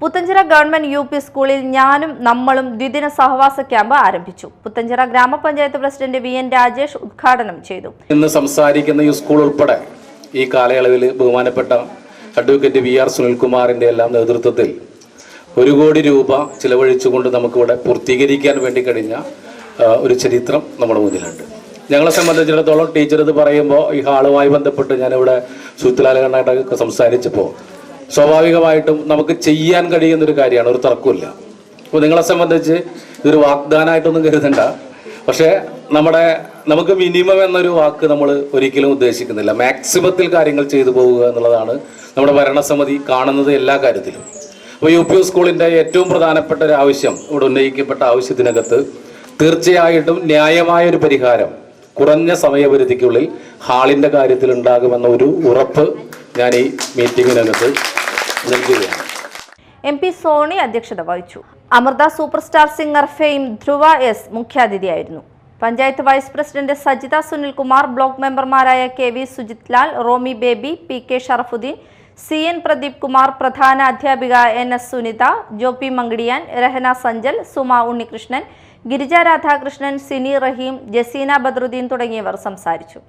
Puthenchira government U P സ്കൂളിൽ ഞാനും നമ്മളും ദ്വിദിന സഹവാസ ക്യാമ്പ് ആരംഭിച്ചു. പുത്തഞ്ചിറ ഗ്രാമപഞ്ചായത്ത് പ്രസിഡന്റ് വി എൻ രാജേഷ് ഉദ്ഘാടനം ചെയ്തു. ഇന്ന് സംസാരിക്കുന്ന ഈ സ്കൂൾ ഉൾപ്പെടെ ഈ കാലയളവിൽ ബഹുമാനപ്പെട്ട അഡ്വക്കേറ്റ് വി ആർ സുനിൽകുമാറിന്റെ എല്ലാം നേതൃത്വത്തിൽ 1 കോടി രൂപ ചിലവഴിച്ചുകൊണ്ട് നമുക്കിവിടെ പൂർത്തീകരിക്കാൻ വേണ്ടി കഴിഞ്ഞ ഒരു ചരിത്രം നമ്മുടെ മുന്നിലുണ്ട്. ഞങ്ങളെ സംബന്ധിച്ചിടത്തോളം ടീച്ചർ ഇത് പറയുമ്പോൾ ഈ ഹാളുമായി ബന്ധപ്പെട്ട് ഞാനിവിടെ സുഹൃത്തുലാലകണ്ണായിട്ടൊക്കെ സംസാരിച്ചപ്പോൾ സ്വാഭാവികമായിട്ടും നമുക്ക് ചെയ്യാൻ കഴിയുന്നൊരു കാര്യമാണ്, ഒരു തർക്കമില്ല. അപ്പോൾ നിങ്ങളെ സംബന്ധിച്ച് ഇതൊരു വാഗ്ദാനമായിട്ടൊന്നും കരുതണ്ട. പക്ഷേ നമുക്ക് മിനിമം എന്നൊരു വാക്ക് നമ്മൾ ഒരിക്കലും ഉദ്ദേശിക്കുന്നില്ല. മാക്സിമത്തിൽ കാര്യങ്ങൾ ചെയ്തു പോവുക എന്നുള്ളതാണ് നമ്മുടെ ഭരണസമിതി കാണുന്നത് എല്ലാ കാര്യത്തിലും. അപ്പോൾ യു പി സ്കൂളിൻ്റെ ഏറ്റവും പ്രധാനപ്പെട്ട ഒരു ആവശ്യം, ഇവിടെ ഉന്നയിക്കപ്പെട്ട ആവശ്യത്തിനകത്ത് തീർച്ചയായിട്ടും ന്യായമായൊരു പരിഹാരം കുറഞ്ഞ സമയപരിധിക്കുള്ളിൽ ഹാളിൻ്റെ കാര്യത്തിൽ ഉണ്ടാകുമെന്ന ഒരു ഉറപ്പ് ഞാൻ ഈ മീറ്റിങ്ങിനകത്ത് നൽകുകയാണ്. എം പി സോണി അധ്യക്ഷത വഹിച്ചു. Amrita super star singer fame Dhruva S മുഖ്യാതിഥിയായിരുന്നു. Panchayat vice president Sajitha Sunilkumar, block മെമ്പർമാരായ K V Sujith Lal, Romy Baby, P K Sharafuddin, C N Pradeep Kumar, പ്രധാന അധ്യാപിക എൻ എസ് സുനിത, ജോപി മങ്കടിയാൻ, രഹന സഞ്ചൽ, സുമ ഉണ്ണികൃഷ്ണൻ, ഗിരിജ രാധാകൃഷ്ണൻ, സിനി റഹീം, ജസീന ബദ്രുദ്ദീൻ തുടങ്ങിയവർ സംസാരിച്ചു.